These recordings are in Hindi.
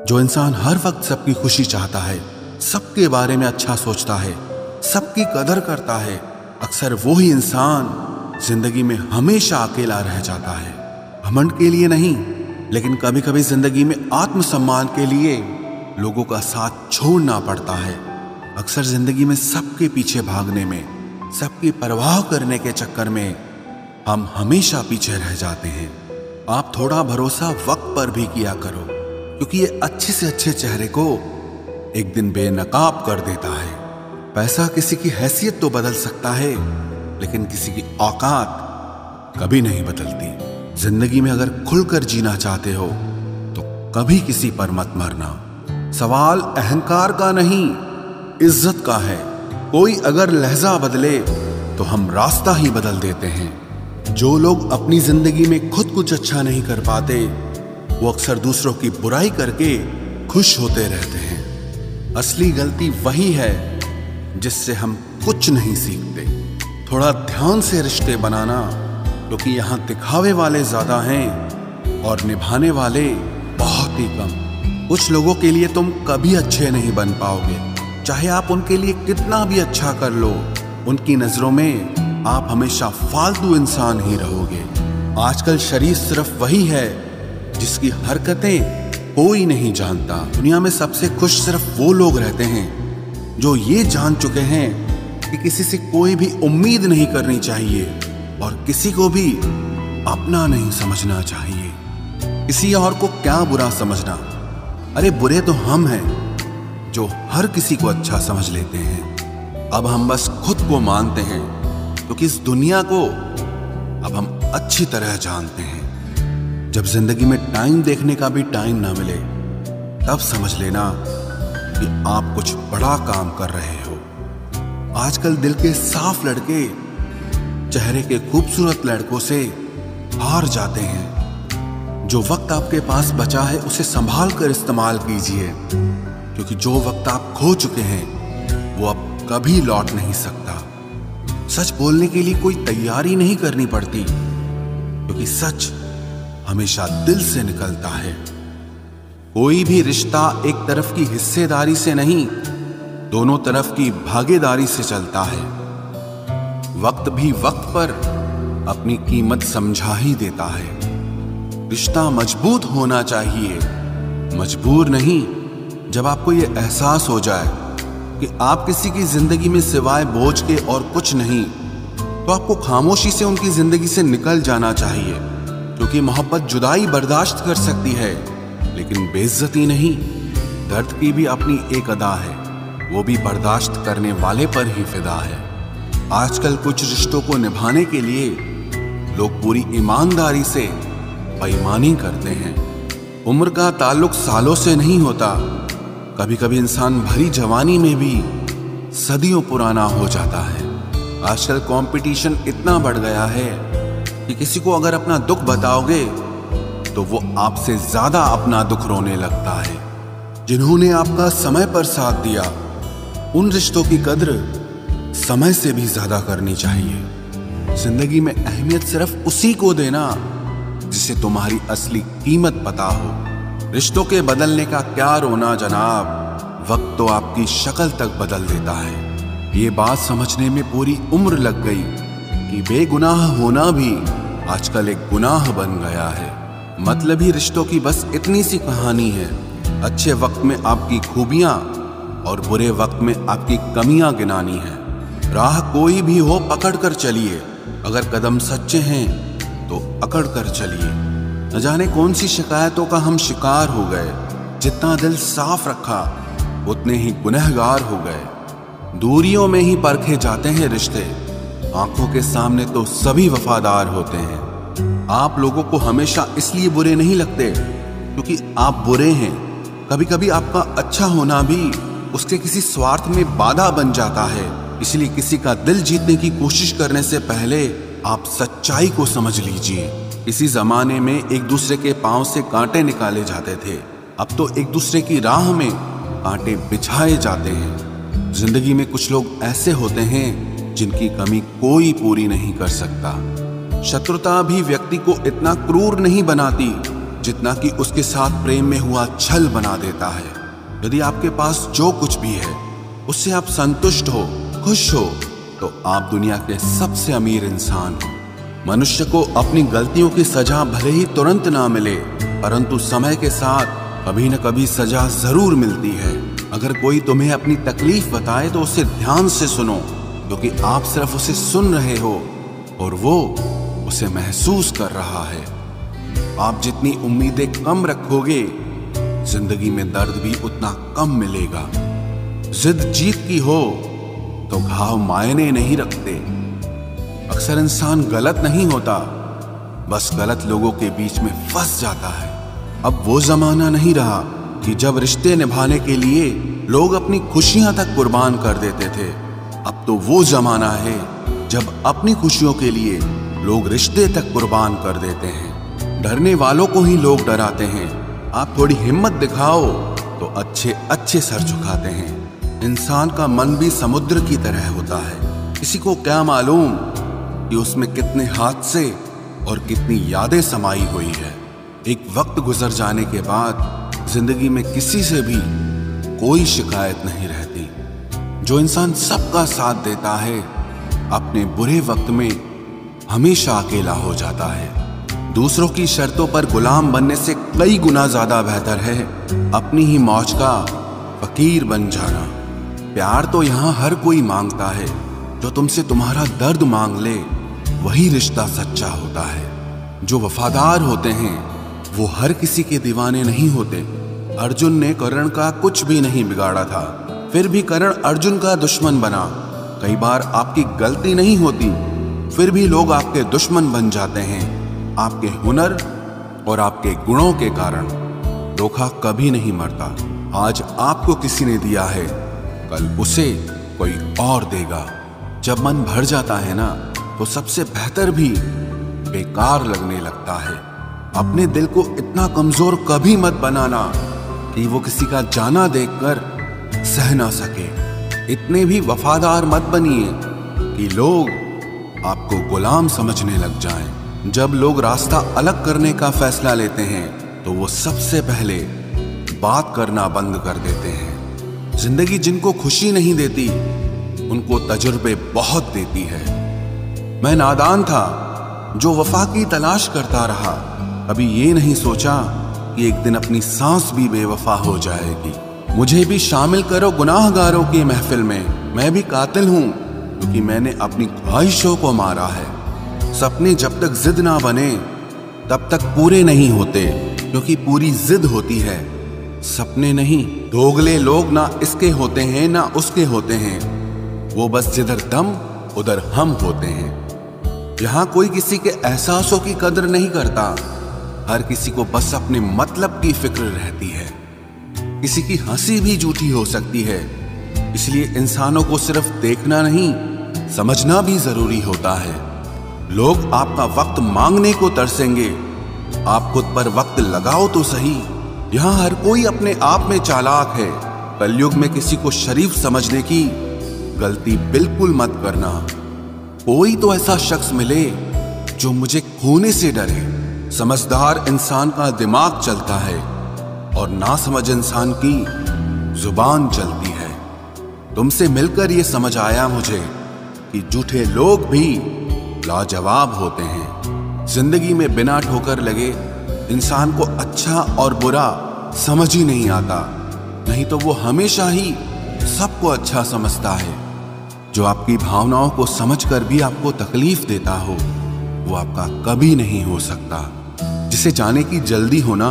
जो इंसान हर वक्त सबकी खुशी चाहता है, सबके बारे में अच्छा सोचता है, सबकी कदर करता है, अक्सर वो ही इंसान जिंदगी में हमेशा अकेला रह जाता है। घमंड के लिए नहीं, लेकिन कभी कभी जिंदगी में आत्मसम्मान के लिए लोगों का साथ छोड़ना पड़ता है। अक्सर जिंदगी में सबके पीछे भागने में, सबकी परवाह करने के चक्कर में हम हमेशा पीछे रह जाते हैं। आप थोड़ा भरोसा वक्त पर भी किया करो, क्योंकि ये अच्छे से अच्छे चेहरे को एक दिन बेनकाब कर देता है। पैसा किसी की हैसियत तो बदल सकता है, लेकिन किसी की औकात कभी नहीं बदलती। जिंदगी में अगर खुलकर जीना चाहते हो तो कभी किसी पर मत मरना। सवाल अहंकार का नहीं, इज्जत का है। कोई अगर लहजा बदले तो हम रास्ता ही बदल देते हैं। जो लोग अपनी जिंदगी में खुद कुछ अच्छा नहीं कर पाते, वो अक्सर दूसरों की बुराई करके खुश होते रहते हैं। असली गलती वही है जिससे हम कुछ नहीं सीखते। थोड़ा ध्यान से रिश्ते बनाना, क्योंकि यहाँ दिखावे वाले ज्यादा हैं और निभाने वाले बहुत ही कम। कुछ लोगों के लिए तुम कभी अच्छे नहीं बन पाओगे, चाहे आप उनके लिए कितना भी अच्छा कर लो। उनकी नजरों में आप हमेशा फालतू इंसान ही रहोगे। आजकल शरीफ सिर्फ वही है जिसकी हरकतें कोई नहीं जानता। दुनिया में सबसे खुश सिर्फ वो लोग रहते हैं जो ये जान चुके हैं कि किसी से कोई भी उम्मीद नहीं करनी चाहिए और किसी को भी अपना नहीं समझना चाहिए। किसी और को क्या बुरा समझना, अरे बुरे तो हम हैं जो हर किसी को अच्छा समझ लेते हैं। अब हम बस खुद को मानते हैं, क्योंकि इस दुनिया को अब हम अच्छी तरह जानते हैं। जब जिंदगी में टाइम देखने का भी टाइम ना मिले, तब समझ लेना कि आप कुछ बड़ा काम कर रहे हो। आजकल दिल के साफ लड़के चेहरे के खूबसूरत लड़कों से हार जाते हैं। जो वक्त आपके पास बचा है उसे संभाल कर इस्तेमाल कीजिए, क्योंकि जो वक्त आप खो चुके हैं वो अब कभी लौट नहीं सकता। सच बोलने के लिए कोई तैयारी नहीं करनी पड़ती, क्योंकि सच हमेशा दिल से निकलता है। कोई भी रिश्ता एक तरफ की हिस्सेदारी से नहीं, दोनों तरफ की भागीदारी से चलता है। वक्त भी वक्त पर अपनी कीमत समझा ही देता है। रिश्ता मजबूत होना चाहिए, मजबूर नहीं। जब आपको यह एहसास हो जाए कि आप किसी की जिंदगी में सिवाय बोझ के और कुछ नहीं, तो आपको खामोशी से उनकी जिंदगी से निकल जाना चाहिए। क्योंकि मोहब्बत जुदाई बर्दाश्त कर सकती है, लेकिन बेइज्जती नहीं। दर्द की भी अपनी एक अदा है, वो भी बर्दाश्त करने वाले पर ही फिदा है। आजकल कुछ रिश्तों को निभाने के लिए लोग पूरी ईमानदारी से बेईमानी करते हैं। उम्र का ताल्लुक सालों से नहीं होता। कभी कभी इंसान भरी जवानी में भी सदियों पुराना हो जाता है। आजकल कंपटीशन इतना बढ़ गया है कि किसी को अगर अपना दुख बताओगे तो वो आपसे ज्यादा अपना दुख रोने लगता है। जिन्होंने आपका समय पर साथ दिया, उन रिश्तों की कद्र समय से भी ज्यादा करनी चाहिए। जिंदगी में अहमियत सिर्फ उसी को देना जिसे तुम्हारी असली कीमत पता हो। रिश्तों के बदलने का क्या रोना जनाब, वक्त तो आपकी शक्ल तक बदल देता है। ये बात समझने में पूरी उम्र लग गई कि बेगुनाह होना भी आजकल एक गुनाह बन गया है। मतलबी रिश्तों की बस इतनी सी कहानी है। अच्छे वक्त में आपकी खूबियां और बुरे वक्त में आपकी कमियां गिनानी है। राह कोई भी हो पकड़ कर चलिए, अगर कदम सच्चे हैं तो अकड़ कर चलिए। न जाने कौन सी शिकायतों का हम शिकार हो गए। जितना दिल साफ रखा उतने ही गुनहगार हो गए। दूरियों में ही परखे जाते हैं रिश्ते, आंखों के सामने तो सभी वफादार होते हैं। आप लोगों को हमेशा इसलिए बुरे नहीं लगते क्योंकि आप बुरे हैं। कभी कभी आपका अच्छा होना भी उसके किसी स्वार्थ में बाधा बन जाता है। इसलिए किसी का दिल जीतने की कोशिश करने से पहले आप सच्चाई को समझ लीजिए। इसी जमाने में एक दूसरे के पांव से कांटे निकाले जाते थे, अब तो एक दूसरे की राह में कांटे बिछाए जाते हैं। जिंदगी में कुछ लोग ऐसे होते हैं जिनकी कमी कोई पूरी नहीं कर सकता। शत्रुता भी व्यक्ति को इतना क्रूर नहीं बनाती जितना कि उसके साथ प्रेम में हुआ छल बना देता है। यदि आपके पास जो कुछ भी है उससे आप संतुष्ट हो, खुश हो, तो आप दुनिया के सबसे अमीर इंसान हो। मनुष्य को अपनी गलतियों की सजा भले ही तुरंत ना मिले, परंतु समय के साथ कभी न कभी सजा जरूर मिलती है। अगर कोई तुम्हें अपनी तकलीफ बताए तो उसे ध्यान से सुनो, क्योंकि आप सिर्फ उसे सुन रहे हो और वो उसे महसूस कर रहा है। आप जितनी उम्मीदें कम रखोगे, जिंदगी में दर्द भी उतना कम मिलेगा। जिद जीत की हो तो घाव मायने नहीं रखते। अक्सर इंसान गलत नहीं होता, बस गलत लोगों के बीच में फंस जाता है। अब वो जमाना नहीं रहा कि जब रिश्ते निभाने के लिए लोग अपनी खुशियां तक कुर्बान कर देते थे। अब तो वो जमाना है जब अपनी खुशियों के लिए लोग रिश्ते तक कुर्बान कर देते हैं। डरने वालों को ही लोग डराते हैं। आप थोड़ी हिम्मत दिखाओ तो अच्छे अच्छे सर झुकाते हैं। इंसान का मन भी समुद्र की तरह होता है। किसी को क्या मालूम कि उसमें कितने हादसे और कितनी यादें समाई हुई है। एक वक्त गुजर जाने के बाद जिंदगी में किसी से भी कोई शिकायत नहीं रहती। जो इंसान सबका साथ देता है, अपने बुरे वक्त में हमेशा अकेला हो जाता है। दूसरों की शर्तों पर गुलाम बनने से कई गुना ज्यादा बेहतर है अपनी ही मौज का फकीर बन जाना। प्यार तो यहाँ हर कोई मांगता है। जो तुमसे तुम्हारा दर्द मांग ले, वही रिश्ता सच्चा होता है। जो वफादार होते हैं वो हर किसी के दीवाने नहीं होते। अर्जुन ने कर्ण का कुछ भी नहीं बिगाड़ा था, फिर भी कर्ण अर्जुन का दुश्मन बना। कई बार आपकी गलती नहीं होती, फिर भी लोग आपके दुश्मन बन जाते हैं, आपके हुनर और आपके गुणों के कारण। धोखा कभी नहीं मरता। आज आपको किसी ने दिया है, कल उसे कोई और देगा। जब मन भर जाता है ना, तो सबसे बेहतर भी बेकार लगने लगता है। अपने दिल को इतना कमजोर कभी मत बनाना कि वो किसी का जाना देखकर सह ना सके। इतने भी वफादार मत बनिए कि लोग आपको गुलाम समझने लग जाएं। जब लोग रास्ता अलग करने का फैसला लेते हैं, तो वो सबसे पहले बात करना बंद कर देते हैं। जिंदगी जिनको खुशी नहीं देती, उनको तजुर्बे बहुत देती है। मैं नादान था जो वफा की तलाश करता रहा। कभी ये नहीं सोचा कि एक दिन अपनी सांस भी बेवफा हो जाएगी। मुझे भी शामिल करो गुनाहगारों की महफिल में। मैं भी कातिल हूं, क्योंकि मैंने अपनी ख्वाहिशों को मारा है। सपने जब तक जिद ना बने, तब तक पूरे नहीं होते, क्योंकि पूरी जिद होती है, सपने नहीं। दोगले लोग ना इसके होते हैं ना उसके होते हैं, वो बस जिधर दम उधर हम होते हैं। यहाँ कोई किसी के एहसासों की कदर नहीं करता। हर किसी को बस अपने मतलब की फिक्र रहती है। किसी की हंसी भी झूठी हो सकती है, इसलिए इंसानों को सिर्फ देखना नहीं, समझना भी जरूरी होता है। लोग आपका वक्त मांगने को तरसेंगे, आप खुद पर वक्त लगाओ तो सही। यहाँ हर कोई अपने आप में चालाक है। कलयुग में किसी को शरीफ समझने की गलती बिल्कुल मत करना। कोई तो ऐसा शख्स मिले जो मुझे खोने से डरे। समझदार इंसान का दिमाग चलता है और नासमझ इंसान की जुबान चलती है। तुमसे मिलकर ये समझ आया मुझे कि झूठे लोग भी लाजवाब होते हैं। जिंदगी में बिना ठोकर लगे इंसान को अच्छा और बुरा समझ ही नहीं आता, नहीं तो वो हमेशा ही सबको अच्छा समझता है। जो आपकी भावनाओं को समझकर भी आपको तकलीफ देता हो, वो आपका कभी नहीं हो सकता। जिसे जाने की जल्दी हो ना,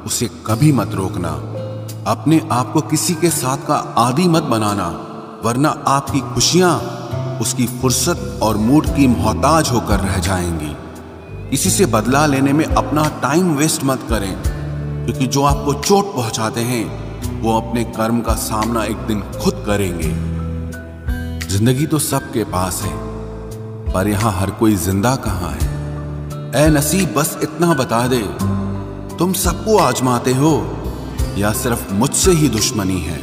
उसे कभी मत रोकना। अपने आप को किसी के साथ का आदी मत बनाना, वरना आपकी खुशियां उसकी फुर्सत और मूड की मोहताज होकर रह जाएंगी। किसी से बदला लेने में अपना टाइम वेस्ट मत करें, क्योंकि जो आपको चोट पहुंचाते हैं वो अपने कर्म का सामना एक दिन खुद करेंगे। जिंदगी तो सबके पास है, पर यहां हर कोई जिंदा कहां है। ऐ नसीब बस इतना बता दे, तुम सबको आजमाते हो या सिर्फ मुझसे ही दुश्मनी है।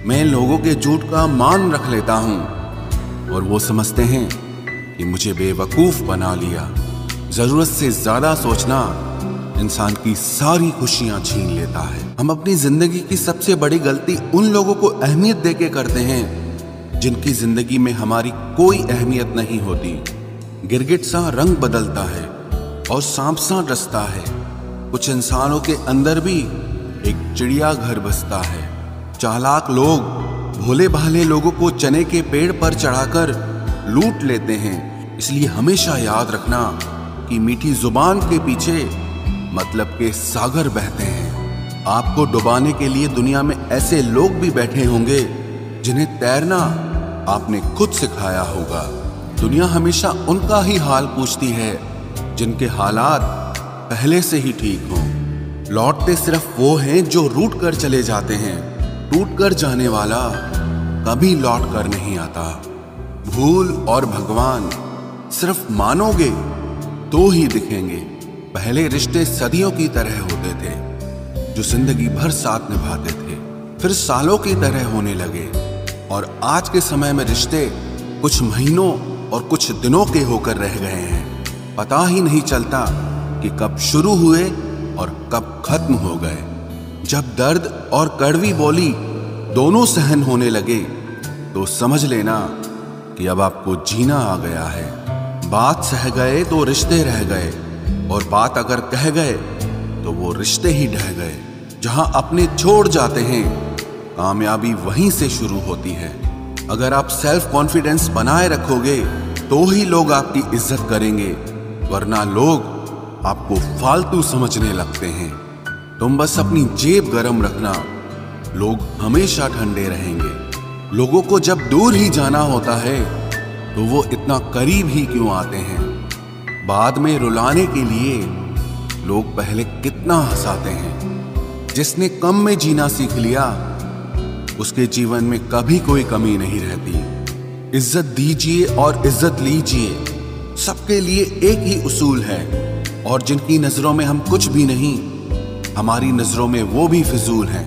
मैं लोगों के झूठ का मान रख लेता हूं और वो समझते हैं कि मुझे बेवकूफ बना लिया। जरूरत से ज्यादा सोचना इंसान की सारी खुशियां छीन लेता है। हम अपनी जिंदगी की सबसे बड़ी गलती उन लोगों को अहमियत देके करते हैं जिनकी जिंदगी में हमारी कोई अहमियत नहीं होती। गिरगिट सा रंग बदलता है और सांप सा डसता है। कुछ इंसानों के अंदर भी एक चिड़िया घर बसता है। चालाक लोग भोले भाले लोगों को चने के पेड़ पर चढ़ाकर लूट लेते हैं। इसलिए हमेशा याद रखना कि मीठी जुबान के पीछे मतलब के सागर बहते हैं। आपको डुबाने के लिए दुनिया में ऐसे लोग भी बैठे होंगे जिन्हें तैरना आपने खुद सिखाया होगा। दुनिया हमेशा उनका ही हाल पूछती है जिनके हालात पहले से ही ठीक हों। लौटते सिर्फ वो हैं जो रूठ कर चले जाते हैं। टूट कर जाने वाला कभी लौट कर नहीं आता। भूल और भगवान सिर्फ मानोगे तो ही दिखेंगे। पहले रिश्ते सदियों की तरह होते थे जो जिंदगी भर साथ निभाते थे, फिर सालों की तरह होने लगे। और आज के समय में रिश्ते कुछ महीनों और कुछ दिनों के होकर रह गए हैं। पता ही नहीं चलता कि कब शुरू हुए और कब खत्म हो गए। जब दर्द और कड़वी बोली दोनों सहन होने लगे तो समझ लेना कि अब आपको जीना आ गया है। बात सह गए तो रिश्ते रह गए, और बात अगर कह गए तो वो रिश्ते ही ढह गए। जहां अपने छोड़ जाते हैं कामयाबी वहीं से शुरू होती है। अगर आप सेल्फ कॉन्फिडेंस बनाए रखोगे तो ही लोग आपकी इज्जत करेंगे, वरना लोग आपको फालतू समझने लगते हैं। तुम बस अपनी जेब गरम रखना, लोग हमेशा ठंडे रहेंगे। लोगों को जब दूर ही जाना होता है तो वो इतना करीब ही क्यों आते हैं। बाद में रुलाने के लिए लोग पहले कितना हंसाते हैं। जिसने कम में जीना सीख लिया उसके जीवन में कभी कोई कमी नहीं रहती। इज्जत दीजिए और इज्जत लीजिए, सबके लिए एक ही उसूल है। और जिनकी नजरों में हम कुछ भी नहीं, हमारी नजरों में वो भी फिजूल हैं।